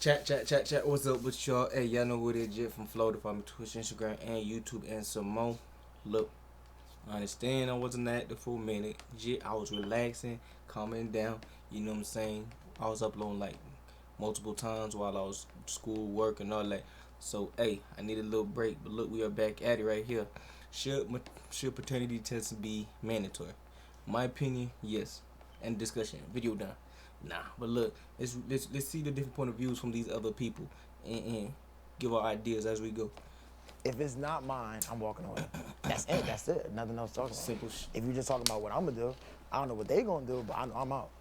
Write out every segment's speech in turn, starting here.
Chat. What's up with y'all? Hey, y'all know what it is, Jit from Florida. Follow me Twitch, Instagram, and YouTube, and some more. Look, I understand I wasn't active for a minute. Jit, I was relaxing, calming down. You know what I'm saying? I was uploading like multiple times while I was school, work, and all that. So, hey, I need a little break. But look, we are back at it right here. Should paternity tests be mandatory? My opinion, yes. End discussion. Video done. Nah, but look, let's see the different point of views from these other people and give our ideas as we go. If it's not mine, I'm walking away. That's it. That's it. Nothing else to talk about. Simple. If you just talking about what I'm gonna do, I don't know what they gonna do, but I know I'm out.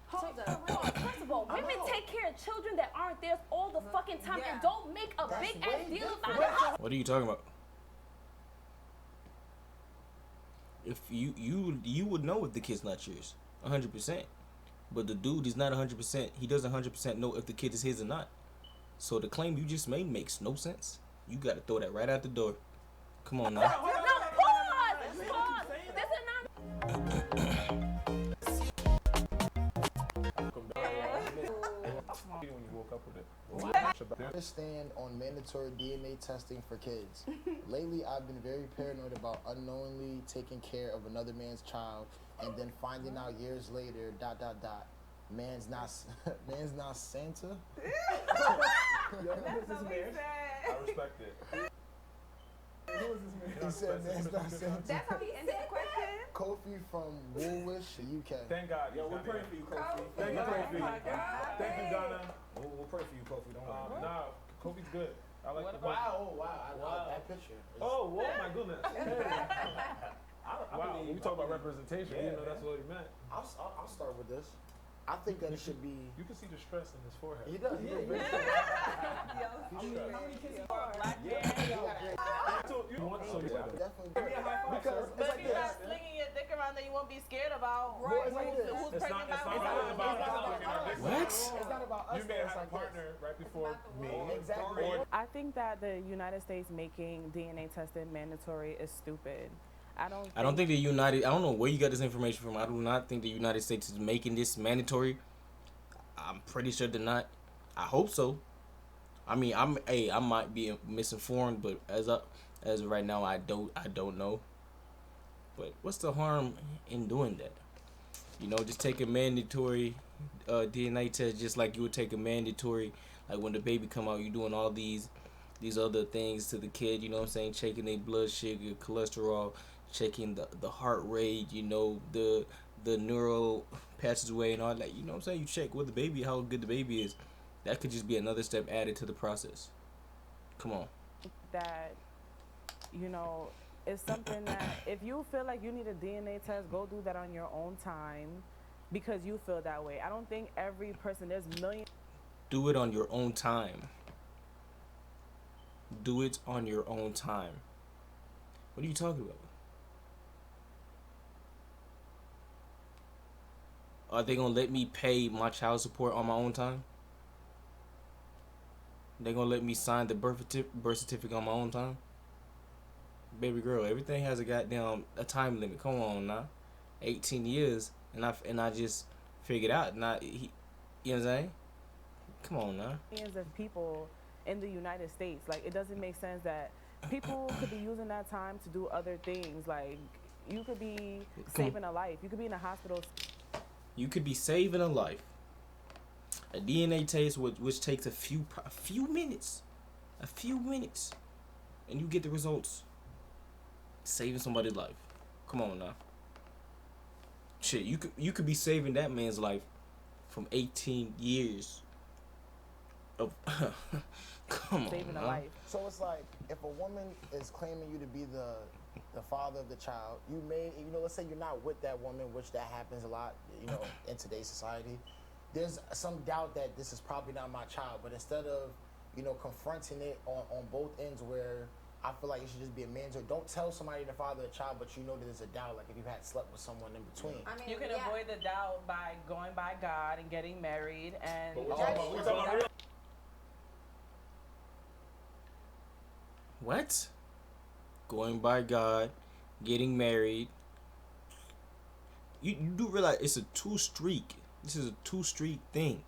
Hold up. First of all, women take care of children that aren't theirs all the fucking time and don't make a big ass deal about it. What are you talking about? If you would know if the kid's not yours, 100%. But the dude is not 100%. He doesn't 100% know if the kid is his or not. So the claim you just made makes no sense. You got to throw that right out the door. Come on now. No, pause. This is not. I stand on mandatory DNA testing for kids. Lately, I've been very paranoid about unknowingly taking care of another man's child and then finding out years later, ... Man's not Santa. That's what he said. I respect it. He said man's not Santa. That's how he ended the question. Kofi from Woolwich, UK. Thank God. Yo, we're praying for you, Kofi. Thank you, Kofi. Oh my God. Thank you, Donna. We'll pray for you, Kofi. Don't worry. Nah, Kofi's good. I like the Wow, I love that picture. Oh, my goodness. Wow, believe- we talk about representation. Yeah, You know, that's what he meant. I'll start with this. I think that it should be. You can see the stress in his forehead. He does. Yeah, Yeah, How many kids you got? You want some definitely. Give me a high five, Because sir. it's But like if you're not this. slinging your dick around, then you won't be scared about Right, it's like this. who's It's pregnant not by really who. about What? It's not about us. You may though, have it's had a like partner right before me. Exactly. Or I think that the United States making DNA testing mandatory is stupid. I don't think the United. I don't know where you got this information from. I do not think the United States is making this mandatory. I'm pretty sure they're not. I hope so. I mean, I might be misinformed, but as of right now, I don't know. But what's the harm in doing that? You know, just take a mandatory DNA test, just like you would take a mandatory, like when the baby come out, you doing all these other things to the kid. You know what I'm saying? Checking their blood sugar, cholesterol, checking the heart rate. You know, the neural passageway and all that. You know what I'm saying? You check with the baby how good the baby is. That could just be another step added to the process. Come on. that, you know, it's something that if you feel like you need a DNA test, go do that on your own time because you feel that way. I don't think every person, there's millions. Do it on your own time. Do it on your own time. What are you talking about? Are they gonna let me pay my child support on my own time? They gonna let me sign the birth certificate on my own time? Baby girl, everything has a time limit. Come on now, 18 years, and I just figured out. You know what I'm saying? Come on now. Millions of people in the United States. Like, it doesn't make sense that people could be using that time to do other things. Like, you could be saving a life. You could be in a hospital. You could be saving a life. A DNA test which takes a few minutes, and you get the results. Saving somebody's life. Come on now. Shit, you could be saving that man's life from 18 years of come on. Saving a now. life. So it's like if a woman is claiming you to be the father of the child, let's say you're not with that woman, which that happens a lot, in today's society. There's some doubt that this is probably not my child, but instead of, confronting it on both ends where I feel like it should just be a mandatory. Don't tell somebody the father of the child, but you know that there's a doubt, like if you had slept with someone in between. I mean, You can avoid the doubt by going by God and getting married and But we're talking about real. What? Going by God, getting married. You do realize it's a two streak. This is a 2-streak thing.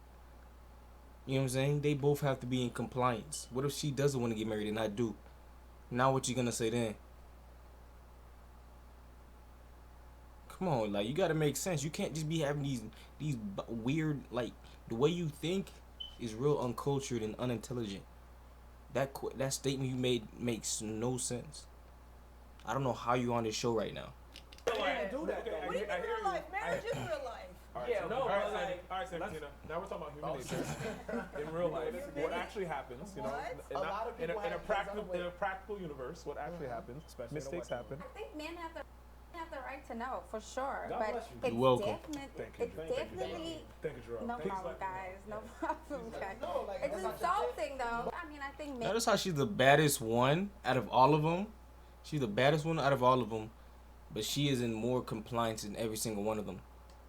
You know what I'm saying? They both have to be in compliance. What if she doesn't want to get married and I do? Now what you gonna say then? Come on, like you gotta make sense. You can't just be having these weird, like the way you think is real uncultured and unintelligent. That statement you made makes no sense. I don't know how you're on this show right now. You can't do that. Okay, though. I What do you hear- mean real life? Marriage is real life. Yeah, no, but like, all right, Santina. Now we're talking about human nature. In real life, what actually happens, you know, What? in, A lot of in, people a, in, a have kids practical, unaware. in a practical universe, what actually happens, Especially in the mistakes Western happen. I think men have the right to know for sure, God but bless you. it's You're welcome. Thank you. it's Thank you. definitely Thank you, Gerard. no Please problem, let me know. guys, no problem, guys. No, like, It's that's not your insulting though. I mean, I think men. Notice how she's the baddest one out of all of them. She's the baddest one out of all of them, but she is in more compliance than every single one of them.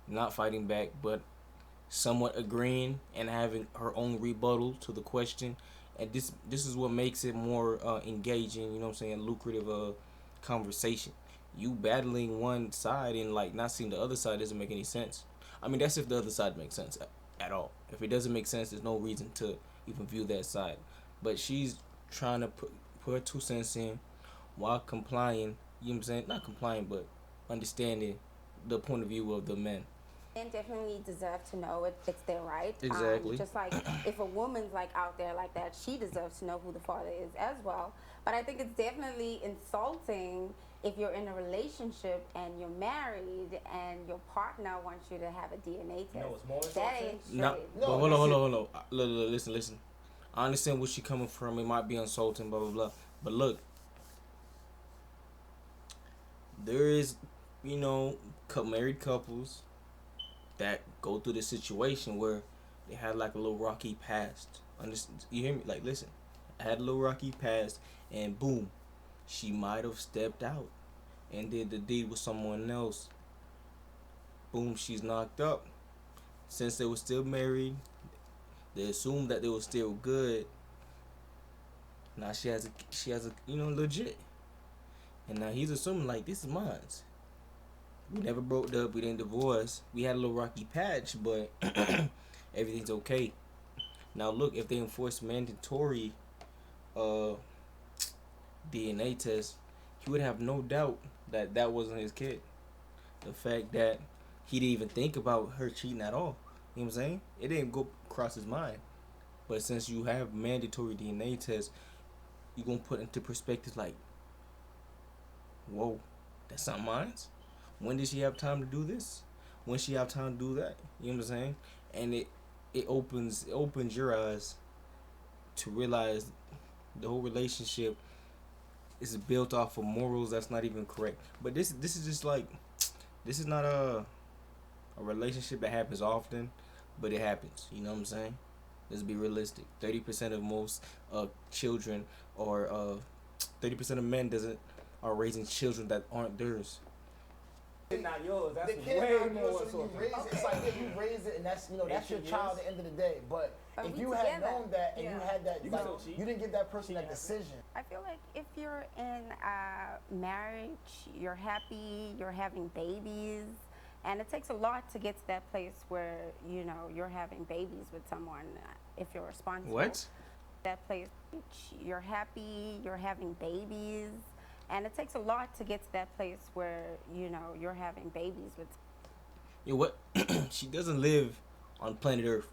Not fighting back, but somewhat agreeing and having her own rebuttal to the question. And this is what makes it more engaging. You know what I'm saying? Lucrative conversation. You battling one side and like not seeing the other side doesn't make any sense. I mean, that's if the other side makes sense at all. If it doesn't make sense, there's no reason to even view that side. But she's trying to put her 2 cents in while complying. You know what I'm saying? Not complying, but understanding the point of view of the men. Men definitely deserve to know it's their right. Exactly. Just like if a woman's like out there like that, she deserves to know who the father is as well. But I think it's definitely insulting if you're in a relationship and you're married and your partner wants you to have a DNA test. No, it's more That insulting. ain't straight. No, No, but hold on, listen. hold on. Look, listen. I understand where she coming from. It might be insulting, blah, blah, blah. But look, there is, you know, married couples that go through this situation where they had like a little rocky past. You hear me? Like, listen, I had a little rocky past, and boom, she might have stepped out and did the deed with someone else. Boom, she's knocked up. Since they were still married, they assumed that they were still good. Now she has a you know, legit. And now he's assuming like this is mine. We never broke up, we didn't divorce. We had a little rocky patch, but everything's okay. Now look, if they enforce mandatory DNA test, he would have no doubt that that wasn't his kid. The fact that he didn't even think about her cheating at all. You know what I'm saying? It didn't go across his mind. But since you have mandatory DNA tests, you're going to put into perspective like, whoa, that's not mine? When did she have time to do this? When she have time to do that? You know what I'm saying? And it opens your eyes to realize the whole relationship is built off of morals that's not even correct. But this is just like, this is not a relationship that happens often, but it happens. You know what I'm saying? Let's be realistic. 30% of most children or 30% of men are raising children that aren't theirs. It's not yours. That's The kid's way not more yours, so insulting. you raise it. It's like if you raise it and that's that's your 18 child at years. the end of the day. But But if we you had together. known that and you Yeah. had that, You can like, still cheat. you didn't give that person that decision. I feel like if you're in a marriage, you're happy, you're having babies, and it takes a lot to get to that place where, you know, you're having babies with someone if you're responsible. What? That place, you're happy, you're having babies, and it takes a lot to get to that place where, you know, you're having babies with. Yo, what? She doesn't live on planet Earth.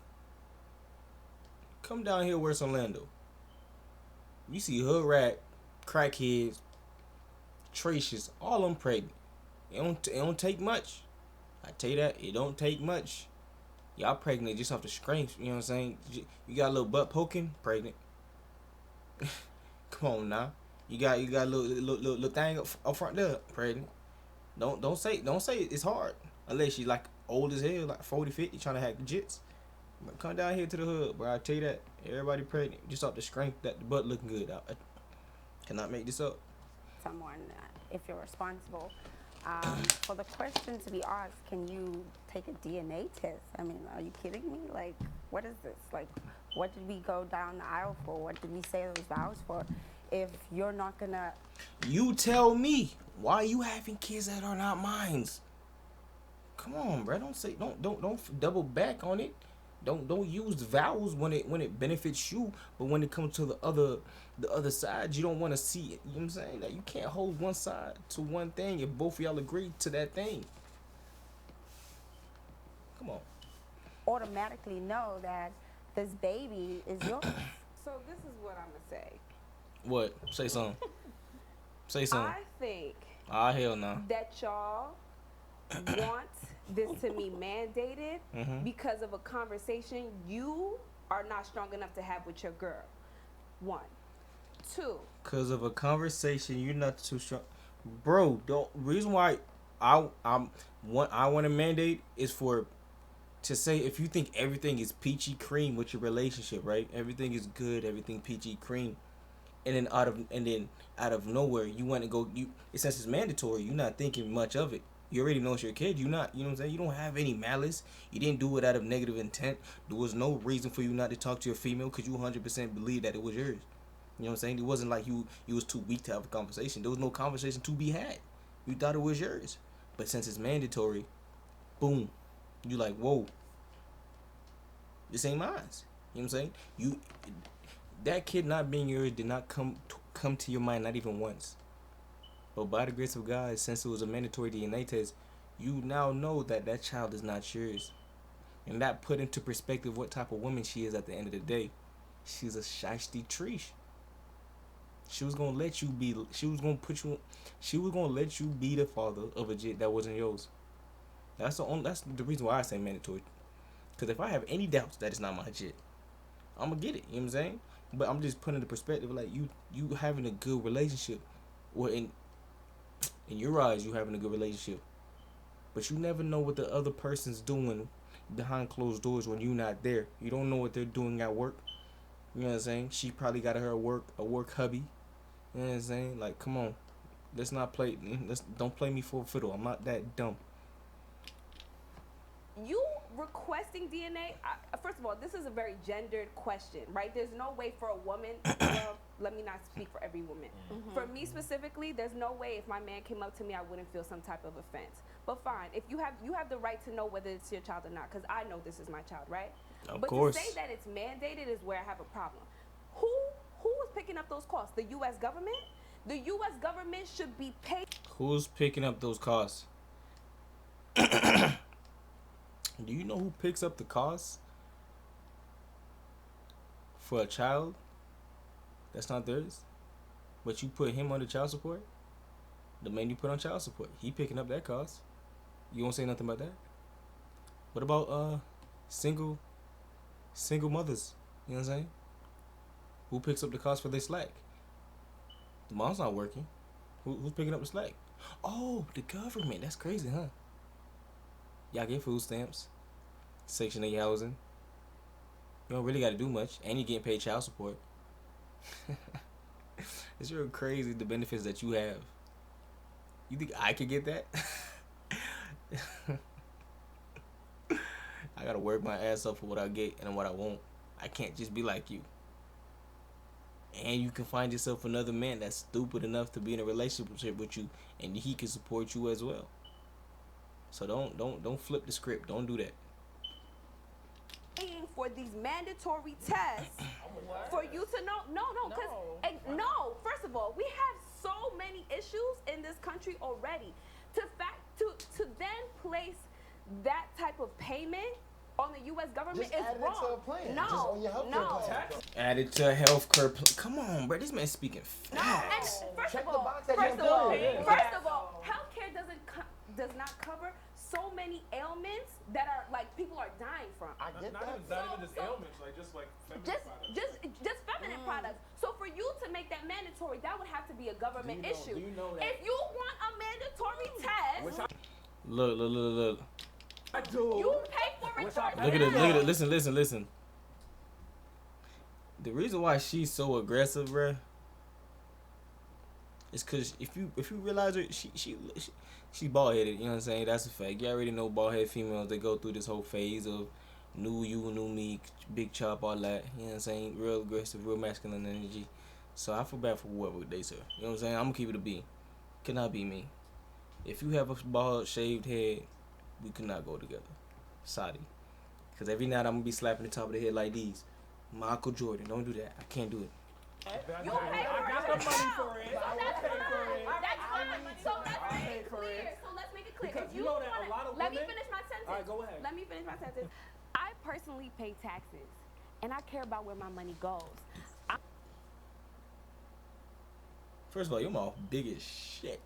Come down here, where's Orlando? You see hood rat, crackheads, tracious, all of them pregnant. It don't take much. I tell you that, it don't take much. Y'all pregnant just off the screams, you know what I'm saying? You got a little butt poking, pregnant. Come on now. You got a little thing up front there, pregnant. Don't say it's hard. Unless you like old as hell, like 40, 50, trying to hack the jits. But come down here to the hood, bro. I tell you that. Everybody pregnant. Just off the strength that the butt looking good. I cannot make this up. Someone if you're responsible. For the question to be asked, can you take a DNA test? I mean, are you kidding me? Like, what is this? Like, what did we go down the aisle for? What did we say those vows for? If you're not gonna... You tell me, why are you having kids that are not mine? Come on, bro. Don't double back on it. Don't use vowels when it benefits you, but when it comes to the other side, you don't want to see it. You know what I'm saying? That you can't hold one side to one thing if both of y'all agree to that thing. Come on. Automatically know that this baby is yours. So this is what I'm gonna say. What? Say something. Say something. I think Ah, hell no. that y'all want this to be mandated because of a conversation you are not strong enough to have with your girl. 1. 2. Cause of a conversation you're not too strong, bro. The reason why I want to mandate is to say if you think everything is peachy cream with your relationship, right? Everything is good, everything peachy cream, and then out of nowhere you want to go. Since it's mandatory, you're not thinking much of it. You already know it's your kid. You know what I'm saying? You don't have any malice. You didn't do it out of negative intent. There was no reason for you not to talk to your female because you 100% believe that it was yours. You know what I'm saying? It wasn't like you was too weak to have a conversation. There was no conversation to be had. You thought it was yours. But since it's mandatory, boom. You like, whoa. This ain't mine. You know what I'm saying? That kid not being yours did not come to your mind not even once. But by the grace of God, since it was a mandatory DNA test, you now know that that child is not yours. And that put into perspective what type of woman she is at the end of the day. She's a shiesty treesh. She was gonna let you be. She was gonna let you be the father of a jit that wasn't yours. That's the reason why I say mandatory. Because if I have any doubts that it's not my jit, I'm gonna get it. You know what I'm saying? But I'm just putting the perspective like you having a good relationship, or in your eyes you having a good relationship, but you never know what the other person's doing behind closed doors when you're not there. You don't know what they're doing at work. You know what I'm saying? She probably got her a work hubby. You know what I'm saying? Like, come on, don't play me for a fiddle. I'm not that dumb. You requesting DNA, first of all, this is a very gendered question, right? There's no way for a woman, well, let me not speak for every woman. For me specifically, there's no way if my man came up to me, I wouldn't feel some type of offense. But fine, if you have the right to know whether it's your child or not, because I know this is my child, right? Of but course. to say that it's mandated is where I have a problem. Who is picking up those costs? The U.S. government? The U.S. government should be paid. Who's picking up those costs? Do you know who picks up the costs for a child that's not theirs? But you put him on the child support? The man you put on child support, he picking up that cost. You won't say nothing about that? What about single mothers? You know what I'm saying? Who picks up the cost for their slack? The mom's not working. Who's picking up the slack? Oh, the government. That's crazy, huh? Y'all get food stamps, Section 8 housing. You don't really got to do much, and you getting paid child support. It's real crazy the benefits that you have. You think I could get that? I gotta work my ass off for what I get and what I want. I can't just be like you. And you can find yourself another man that's stupid enough to be in a relationship with you, and he can support you as well. So don't flip the script. Don't do that. For these mandatory tests for you to know. No, no. First of all, we have so many issues in this country already. To then place that type of payment on the U.S. government just is add wrong. It to a plan. No, just on your healthcare plan. Add it to a healthcare plan. Come on, bro. This man's speaking facts. And first Check of the all, box at your employer. healthcare does not cover so many ailments that are like people are dying from. I get Not that. even just ailments, just feminine products. Just feminine products. So for you to make that mandatory, that would have to be a government issue. Do you know that? If you want a mandatory test, Look. I do. you pay for it. Look at it. Listen. The reason why she's so aggressive, bruh, is because if you realize her, she's bald headed. You know what I'm saying? That's a fact. You already know bald headed females. They go through this whole phase of new you, new me, big chop, all that. You know what I'm saying? Real aggressive, real masculine energy. So I feel bad for whoever they say. You know what I'm saying? I'm gonna keep it a B. Cannot be me. If you have a bald shaved head, we cannot go together. Sorry. Because every night I'm going to be slapping the top of the head like these. Michael Jordan, don't do that. I can't do it. You pay for I got the money for it. So that's fine. That's fine. So let's I'll make pay it for clear. it. So let's make it clear. Because If you know that a wanna- lot of let me women- finish my sentence. All right, go ahead. Let me finish my sentence. I personally pay taxes, and I care about where my money goes. First of all, your mouth big as shit.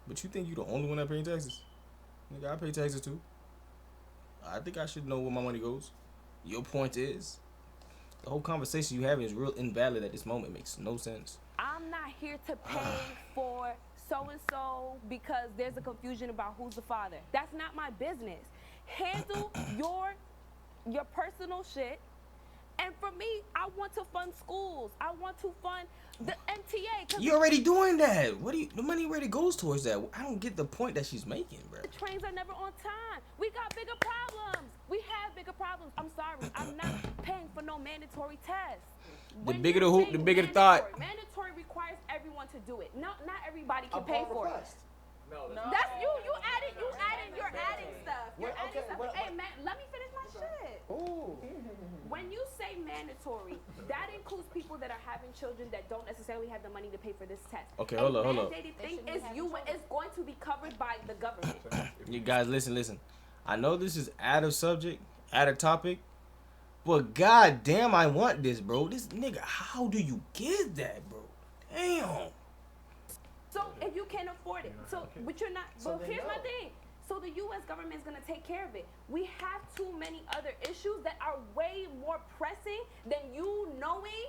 But you think you the only one that paying taxes? Nigga, I pay taxes too. I think I should know where my money goes. Your point is, the whole conversation you having is real invalid at this moment. It makes no sense. I'm not here to pay for so-and-so because there's a confusion about who's the father. That's not my business. Handle your personal shit. And for me, I want to fund schools. I want to fund the MTA. 'Cause You already doing that. What do you? The money already goes towards that. I don't get the point that she's making, bro. the trains are never on time. We got bigger problems. We have bigger problems. I'm sorry. I'm not paying for no mandatory tests. The When bigger the you're hoop, saying the bigger the thought. Mandatory requires everyone to do it. Not everybody can Upon pay for it. request. No, That's you. You're adding stuff. You're Well, adding okay, stuff. well, Hey, man, let me finish my shit. Ooh. When you say mandatory, that includes people that are having children that don't necessarily have the money to pay for this test. Okay, A hold up. mandated thing is going to be covered by the government. You guys, listen. I know this is out of subject, out of topic, but goddamn, I want this, bro. This nigga, how do you get that, bro? Damn. So if you can't afford it, but you're not. So But then here's my no. thing. So the U.S. government is gonna take care of it. We have too many other issues that are way more pressing than you knowing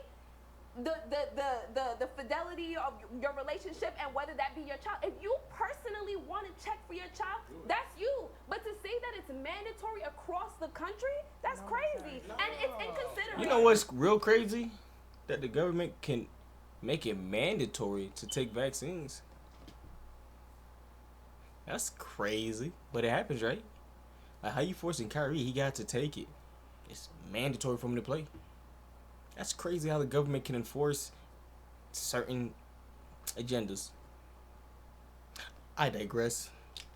the fidelity of your relationship and whether that be your child. If you personally want to check for your child, that's you. But to say that it's mandatory across the country, that's crazy. And it's inconsiderate. You know what's real crazy? That the government can make it mandatory to take vaccines. That's crazy. But it happens, right? Like, how you forcing Kyrie? He got to take it. It's mandatory for him to play. That's crazy how the government can enforce certain agendas. I digress.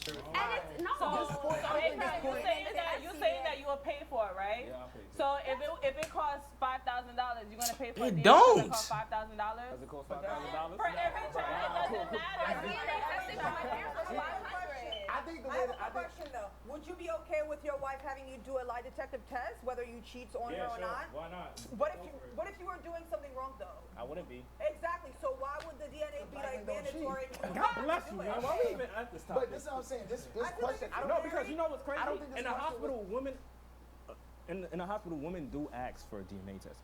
And it's no. So Abraham, you saying that you will pay for it, right? Yeah, I'll pay for it. So if it costs $5,000, you're gonna pay for It it. don't. Cost $5,000 Does it cost $5,000? for every child. It doesn't matter. DNA testing for my parents was 500. I think the I way have that, a question though. Would you be okay with your wife having you do a lie detective test, whether you cheat on Yeah, her or sure. not? Why not? What if you were doing something wrong though? I wouldn't be. Exactly. So why would the DNA be like black men don't mandatory? and you God have to bless do you, it? man. Why are we even at this topic? but this is what I'm saying. This I feel question. like I don't No, think- because you know what's crazy? I don't think this In a question hospital, women, in a hospital, women do ask for a DNA test.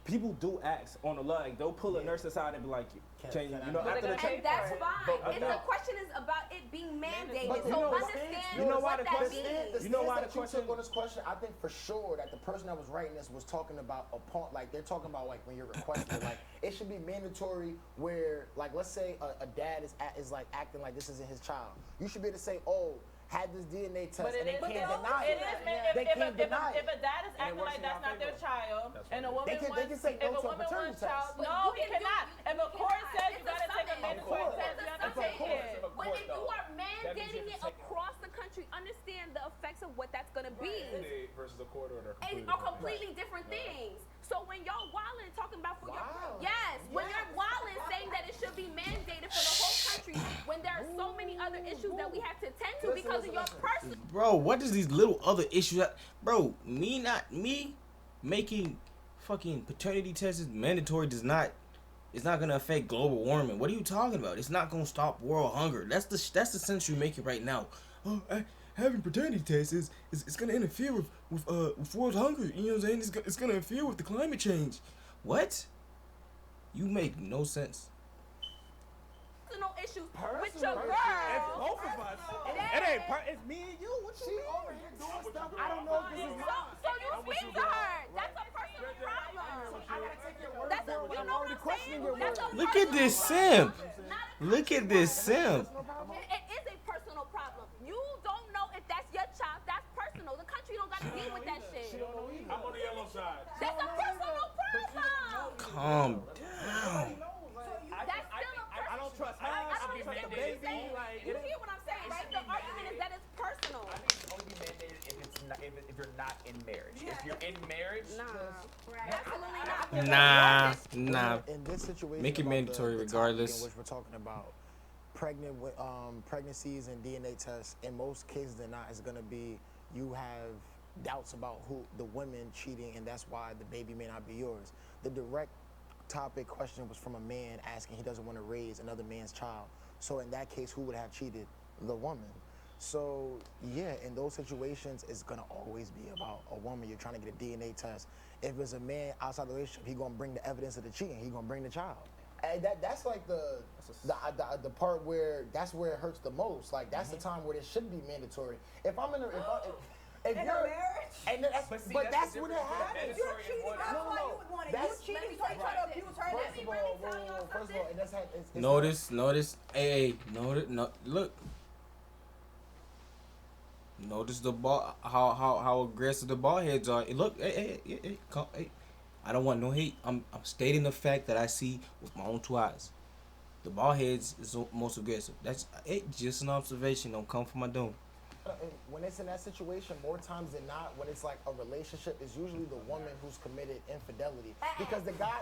People do ask on the leg. They'll pull a nurse aside and be like, "Can you know But after the they're And check?" that's fine. But- If the question is about it being mandated, But so you know what- understand you know why what the that question- means. You know why that the question- you took on this question? I think for sure that the person that was writing this was talking about upon, like they're talking about like when you're requesting, like it should be mandatory where, like, let's say a dad is like acting like this isn't his child. You should be able to say, oh, had this DNA test, But and it they is, can't deny it it. is, They can't deny if it. a dad is acting works like in that's our not their favor. child, That's and a right. woman They can wants, say if no a to a woman paternity wants test. child, But no, you he can do- cannot. If a you court cannot. says you It's a gotta take a summons. mandatory Of course. test, you have to It's a take summons. it. But if you are That means mandating you it have to take it. across the country, understand the effects of what that's gonna be. State versus a court order. Are completely different things. So when y'all wildin' talking about for Wow. your when you're wildin' saying that it should be mandated for the whole country, when there are so many other issues that we have to attend to because of your person. Bro, what is these little other issues? Bro, me making fucking paternity tests mandatory it's not gonna affect global warming. What are you talking about? It's not gonna stop world hunger. That's the sense you're making right now. Oh, having paternity tests is gonna interfere with world hunger. You know what I'm saying? It's gonna interfere with the climate change. What? You make no sense. Personal issues with Personal your issues. girl. It's both of us. It ain't. It's me and you. What She you mean? over here doing stuff. I don't know if this is So you speak to her. That's a personal problem. That's a, you know what I'm saying? That's a Look at this personal simp. problem, not a Look at this simp. It is a personal problem. You don't know if that's your child. That's personal. The country don't got to deal with that shit. I'm on the yellow side. That's a personal problem. Calm down. That's still a personal. I don't trust her. I don't I don't understand trust the what you're baby. saying. Like, You hear what I'm saying, right? The argument is that it's personal. I think it should only be mandated if you're not in marriage. If you're in marriage, Nah. In this situation, Make it about mandatory the topic regardless. in which we're talking about pregnancies and DNA tests. In most cases, they're not. It's gonna be you have doubts about who the women cheating, and that's why the baby may not be yours. The direct topic question was from a man asking he doesn't want to raise another man's child. So in that case, who would have cheated? The woman. So yeah, in those situations, it's gonna always be about a woman. You're trying to get a DNA test. If it's a man outside the relationship, he gonna bring the evidence of the cheating. He gonna bring the child. And that's like the part where that's where it hurts the most. Like that's the time where it should be mandatory. If I'm in a if In a you're marriage? and that's but that's when it happens. You're cheating. That's why you would want it. You cheating, so you try to abuse her. First of all, and that's how it's Notice, hey, notice, no, look. Notice the ball, how aggressive the ball heads are. Look, hey, I don't want no hate. I'm stating the fact that I see with my own two eyes. The ball heads is the most aggressive. That's it. Just an observation. Don't come for my dome. When it's in that situation, more times than not, when it's like a relationship, it's usually the woman who's committed infidelity. Because the guy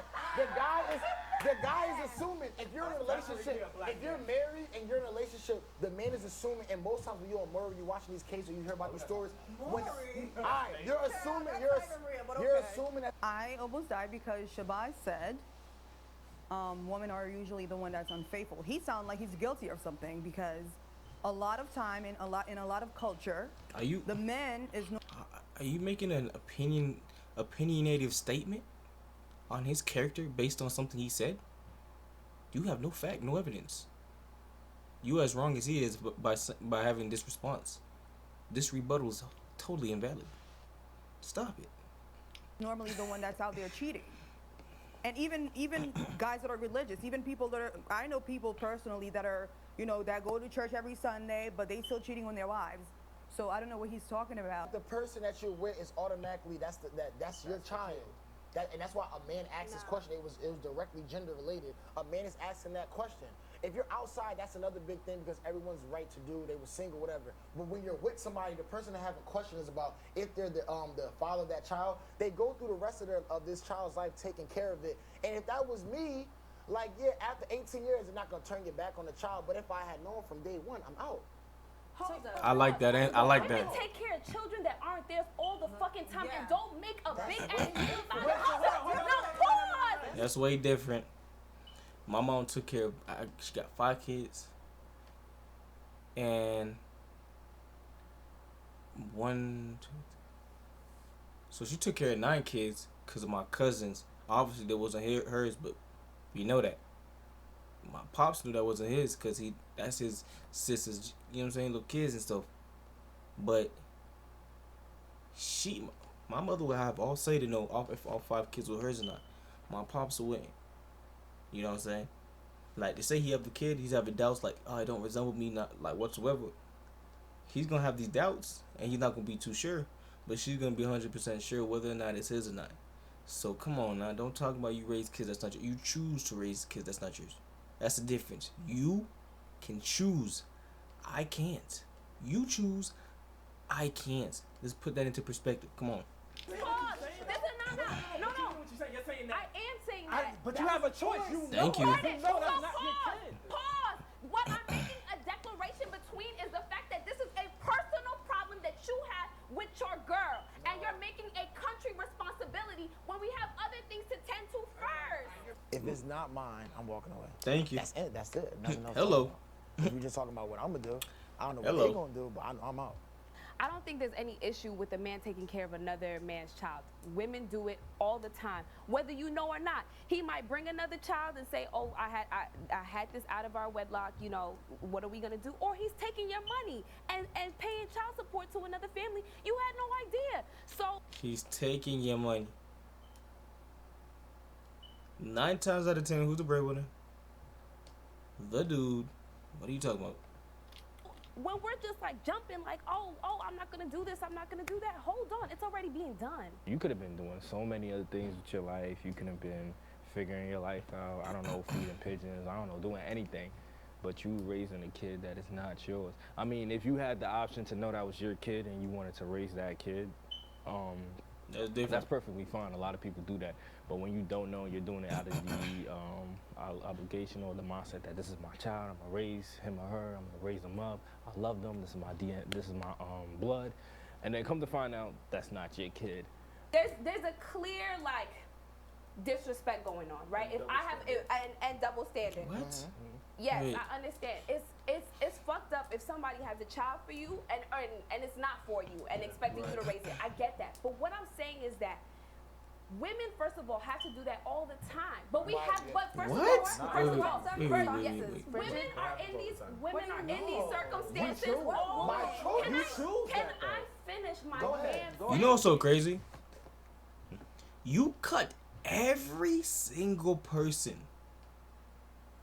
is assuming if you're in a relationship, if you're married and you're in a relationship, the man is assuming. And most times when you're on Murray, you watching these cases, or you hear about these stories. You're assuming that. I almost died because Shabazz said women are usually the one that's unfaithful. He sounds like he's guilty of something because a lot of time in a lot of culture, the man is no. Are you making an opinionative statement on his character based on something he said? You have no fact, no evidence. You as wrong as he is by having this response. This rebuttal is totally invalid. Stop it. Normally the one that's out there cheating. And even guys that are religious, even people that are, I know people personally that are, that go to church every Sunday, but they still cheating on their wives. So I don't know what he's talking about. The person that you're with is automatically that's your child. And that's why a man asks this question. It was directly gender related. A man is asking that question. If you're outside, that's another big thing because everyone's right to do. They were single, whatever. But when you're with somebody, the person that having questions about if they're the father of that child, they go through the rest of this child's life taking care of it. And if that was me, like after 18 years, they're not gonna turn your back on the child. But if I had known from day one, I'm out. I like that. I like that. Women take care of children that aren't there all the fucking time and don't make a big ass deal about it. No, pause. That's way different. My mom took care of. She got 5 kids, and 1, 2. So she took care of 9 kids because of my cousins. Obviously, that wasn't hers, but we know that. My pops knew that wasn't his because that's his sisters, you know what I'm saying, little kids and stuff. But my mother would have all say to know if all 5 kids were hers or not. My pops wouldn't. You know what I'm saying? Like, they say he have the kid, he's having doubts like, oh, it don't resemble me, not like whatsoever. He's gonna have these doubts and he's not gonna be too sure, but she's gonna be 100% sure whether or not it's his or not. So come on now, don't talk about you raise kids that's not yours. You choose to raise kids that's not yours. That's the difference. You can choose. I can't. You choose. I can't. Let's put that into perspective. Come on. Pause. No. I am saying that. But you have a choice. Thank you. Pause. What I'm making a declaration between is the fact that this is a personal problem that you have with your girl, and you're making a country responsibility when we have other things to tend to first. If it's not mine, I'm walking away. Thank you. That's it. That's it. Nothing else. Hello. If we're just talking about what I'm gonna do, I don't know what Hello. they're gonna do, but I'm out. I don't think there's any issue with a man taking care of another man's child. Women do it all the time, whether you know or not. He might bring another child and say, "Oh, I had this out of our wedlock. What are we gonna do?" Or he's taking your money and paying child support to another family. You had no idea. So He's taking your money. 9 times out of 10, who's the breadwinner? The dude. What are you talking about? when we're just like jumping like, oh, I'm not gonna do this, I'm not gonna do that, hold on, it's already being done. You could have been doing so many other things with your life. You could have been figuring your life out. I don't know, feeding pigeons. I don't know, doing anything. but you raising a kid that is not yours. I mean, if you had the option to know that was your kid and you wanted to raise that kid, That's different. that's perfectly fine. A lot of people do that. But when you don't know, you're doing it out of the obligation or the mindset that this is my child. I'm gonna raise him or her. I'm gonna raise them up. I love them. This is my DNA. This is my blood. And then come to find out that's not your kid. There's a clear like disrespect going on, right? If I have and double standard. What? Yes, Wait. I understand. It's fucked up if somebody has a child for you and it's not for you and expecting you to raise it. I get that. But what I'm saying is that women, first of all, have to do that all the time. But we have, but first What? of all, Wait. women Wait. are in these circumstances. all My choice. Can You I- choose Can that, I though. finish my Go ahead. damn Go sentence? You know what's so crazy? You cut every single person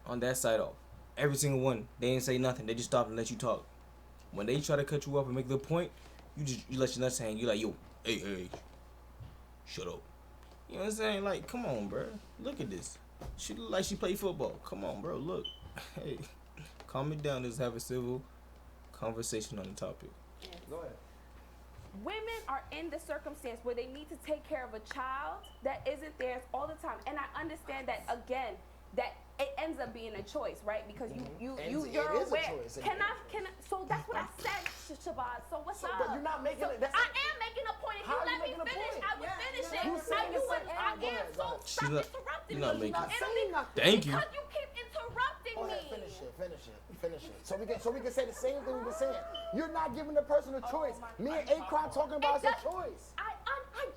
on that side off. Every single one. They didn't say nothing. They just stopped and let you talk. When they try to cut you up and make their point, you let your nuts hang. You like, yo, hey, shut up. You know what I'm saying? Like, come on, bro. Look at this. She look like she play football. Come on, bro. Look. Hey, calm it down. Let's have a civil conversation on the topic. Go ahead. Women are in the circumstance where they need to take care of a child that isn't theirs all the time, and I understand that again. That it ends up being a choice, right? Because you're It is a aware. choice. Can I? So that's what I said, Shabazz. So what's up? But you're not making it. I am making a point. If How you are you let me making a finish, point? I would finish it. You said Now you the would. same- I Go am. ahead, So go ahead. stop She's not- interrupting you're not me. making it. It'll be- Thank you. Because you keep interrupting Go me. ahead, finish it. So we can say the same thing we've been saying. You're not giving the person a choice. Me and Akron talking about It it's a does- choice. I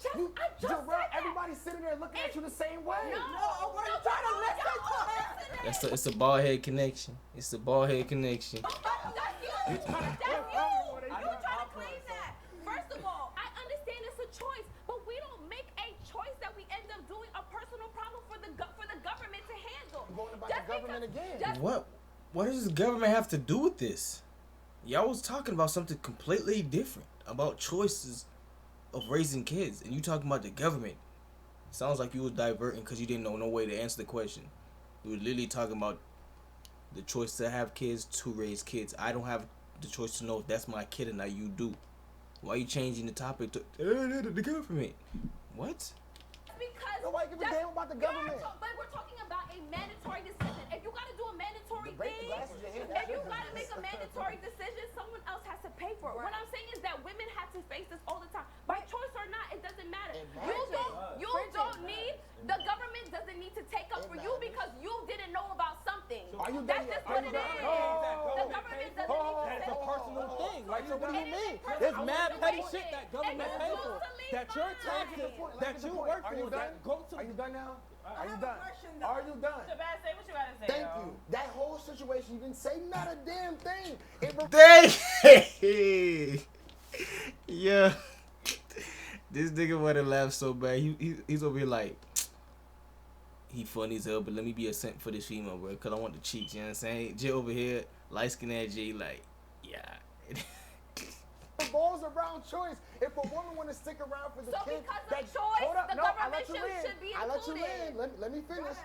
just Jarrell, said that. everybody's sitting there looking at you the same way. No, we're trying to listen to her. It's a bald head connection. It's a bald head connection. That's you. You trying to claim that. First of all, I understand it's a choice, but we don't make a choice that we end up doing a personal problem for the government to handle. You're going about Just the government because- again. just- What does the government have to do with this? Y'all was talking about something completely different, about choices of raising kids, and you talking about the government. Sounds like you was diverting because you didn't know no way to answer the question. You were literally talking about the choice to have kids, to raise kids. I don't have the choice to know if that's my kid or not. You do. Why are you changing the topic to the government? What? Because Nobody give a just- damn about the government. But we're talking about a mandatory decision. If you got to do a mandatory Break the thing, glasses, your hair, if that's you your got to business. make a mandatory decision, someone else has to pay for it. What I'm saying is that women have to face this all the time. By choice or not, it doesn't matter. You don't need, the government doesn't need to take up for you because you didn't know about something. Are you That's done just yet? what Are it you is. done? The government doesn't need to That's take a personal thing. Like, so what do you mean? personal There's mad petty situation. shit that government And pay it's for, totally that you're fine. taxing, that you work Are you for, done? that go to. Are you done now? Are you have a done? question, though. Are you done? Shabazz, say what you gotta say. Thank yo. you. That whole situation, you didn't say not a damn thing. Yeah. This nigga wanna laugh so bad. He's over here like, he funny as hell, but let me be a simp for this female, bro, because I want the cheeks, you know what I'm saying? Jay over here, light skinned ass Jay, like, yeah. Revolves around choice. If a woman want to stick around for the So kid, because of that choice, hold up, the no, I government let you in. should be I let you included. in. Let me finish.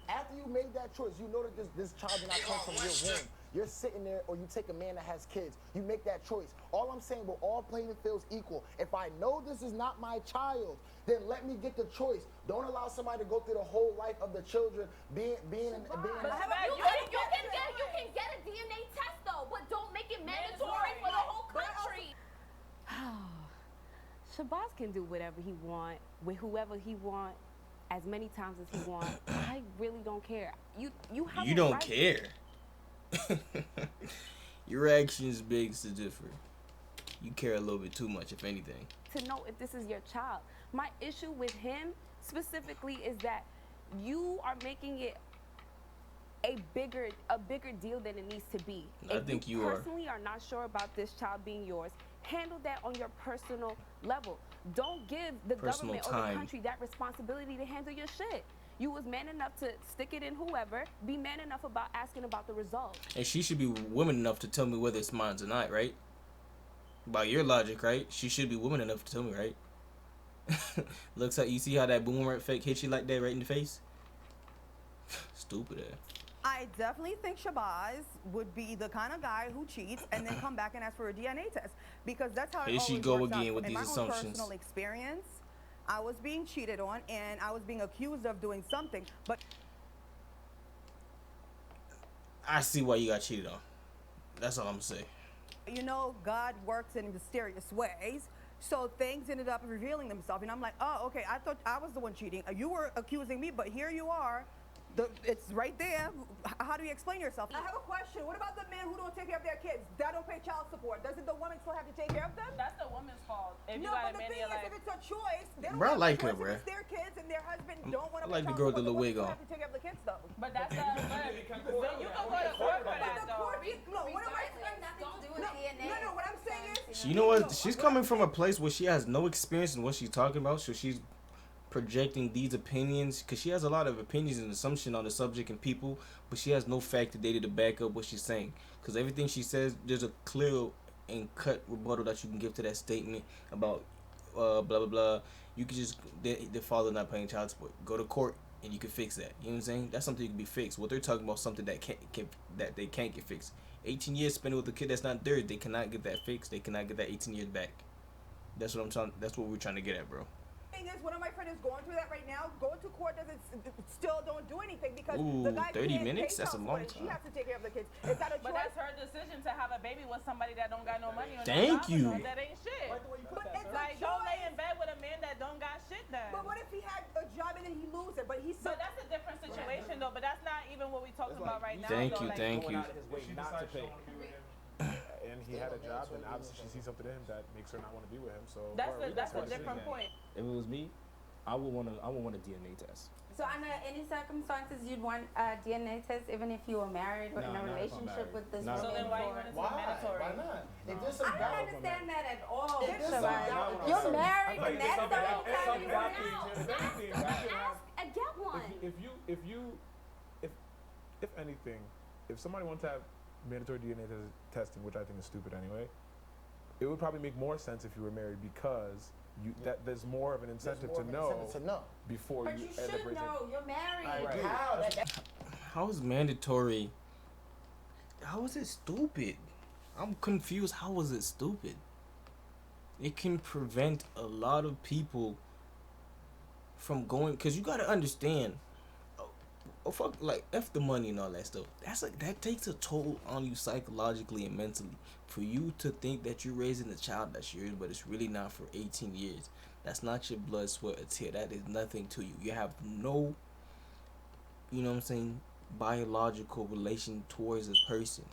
After you made that choice, you know that this child did not come from your womb. You're sitting there, or you take a man that has kids. You make that choice. All I'm saying, we're all playing the fields equal. If I know this is not my child, then let me get the choice. Don't allow somebody to go through the whole life of the children being. You can get a DNA test though, but don't make it mandatory for the whole country. Shabazz can do whatever he want with whoever he want, as many times as he want. I really don't care. You have You a don't right care. Your actions begs to differ. You care a little bit too much, if anything. to know if this is your child. My issue with him specifically is that you are making it a bigger deal than it needs to be. I If think you you are. personally are not sure about this child being yours, handle that on your personal level. Don't give the Personal government or time. the country that responsibility to handle your shit. You was man enough to stick it in whoever. Be man enough about asking about the results. And she should be woman enough to tell me whether it's mine or not, right? By your logic, right? She should be woman enough to tell me, right? Looks like you see how that boomerang fake hit you like that right in the face? Stupid ass. I definitely think Shabazz would be the kind of guy who cheats and then come back and ask for a DNA test, because that's how it Here she always go works out. again with In these my assumptions. own personal experience, I was being cheated on and I was being accused of doing something, but I see why you got cheated on. That's all I'm gonna say. you know, God works in mysterious ways. So things ended up revealing themselves, and I'm like, oh, okay, I thought I was the one cheating. You were accusing me, but here you are. It's right there. How do you explain yourself? I have a question. What about the men who don't take care of their kids? That don't pay child support. Doesn't the woman still have to take care of them? That's the woman's fault. If you No, got a but the man in thing your is, life. if it's a choice, they don't Bruh, I have like a her, choice. bruh. If it's their kids and their husband don't want to I like the girl with the little wig on. have to take care of the kids, though. But that's not. But you can go to court for that, though. No, what am I saying? Nothing to do with DNA. No, what I'm saying is, You know what? She's coming from a place where she has no experience in what she's talking about, so she's projecting these opinions because she has a lot of opinions and assumption on the subject and people, but she has no fact data to back up what she's saying. Because everything she says, there's a clear and cut rebuttal that you can give to that statement about blah blah blah. You can just the father not paying child support. Go to court and you can fix that. You know what I'm saying? That's something that can be fixed. What they're talking about, something that that they can't get fixed. 18 years spent with a kid that's not theirs, they cannot get that fixed. They cannot get that 18 years back. That's what I'm trying. That's what we're trying to get at, bro. thing is, one of my friends is going through that right now. Going to court doesn't still don't do anything because Ooh, the guy 30 can't minutes? pay That's a child long support and time. She has to take care of the kids. Is that a But choice? that's her decision to have a baby with somebody that don't got no money. Or Thank no you. dollars. That ain't shit. But it's Like, a don't lay choice. in bed with a man that don't got shit done. But what if he had a job and then he loses it? But he's But that's a different situation, though. But that's not even what we talking about right now. Thank though. you, Like, thank Going you. out of his way not to pay. And he had a job, and obviously she sees something in him that makes her not want to be with him. So That's a her different decision. point. If it was me, I would want a DNA test. So under any circumstances, you'd want a DNA test, even if you were married or No, in a not if I'm relationship married. with this Not if woman. So then why you for- want it to be Why? mandatory? Why not? If there's I some don't doubt, understand that at all. If there's some Shabazz. doubt, You're married, Like, and that's the something only else- time something you else went to out. if anything, you should have. Get one. If anything, if somebody wants to have mandatory DNA testing, which I think is stupid anyway, it would probably make more sense if you were married because there's more of an incentive to know before But you you end up should raising. know. You're married. Right. How? How is mandatory? How is it stupid? I'm confused. How is it stupid? It can prevent a lot of people from going, cause you gotta understand. Oh fuck, like F the money and all that stuff. That takes a toll on you psychologically and mentally. For you to think that you're raising a child that's yours, but it's really not for 18 years. That's not your blood, sweat, or tear. That is nothing to you. You have no, you know what I'm saying, biological relation towards this person.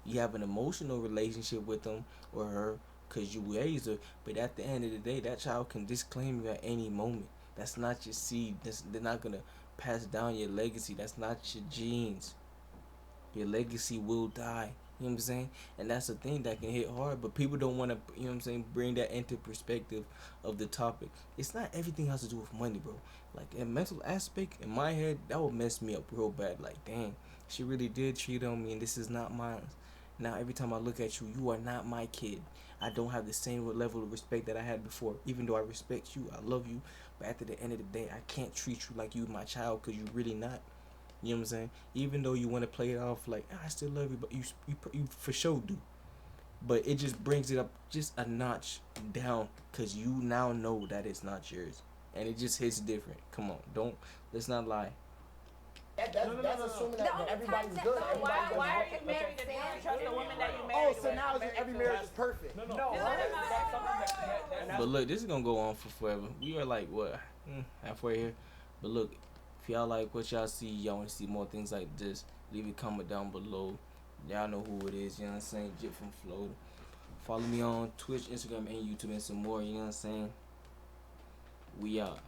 You have an emotional relationship with them or her because you raised her, but at the end of the day, that child can disclaim you at any moment. That's not your seed. They're not going to pass down your legacy. That's not your genes. Your legacy will die. You know what I'm saying? And that's the thing that can hit hard, but people don't want to, you know what I'm saying, bring that into perspective of the topic. It's not everything has to do with money, bro. Like, a mental aspect, in my head, that would mess me up real bad. Like, dang, she really did cheat on me, and this is not mine. Now, every time I look at you, you are not my kid. I don't have the same level of respect that I had before. Even though I respect you, I love you, but at the end of the day, I can't treat you like you my child because you're really not. You know what I'm saying? Even though you want to play it off like, I still love you, but you for sure do. But it just brings it up just a notch down because you now know that it's not yours. And it just hits different. Come on, let's not lie. That's assuming that everybody's good. Why are you married if you don't trust the woman that you married? Oh, so now every marriage is perfect. No. But look, this is going to go on for forever. We are like, what, halfway here? But look, if y'all like what y'all see, y'all want to see more things like this, leave a comment down below. Y'all know who it is, you know what I'm saying? Jit from Florida. Follow me on Twitch, Instagram, and YouTube, and some more, you know what I'm saying? We out.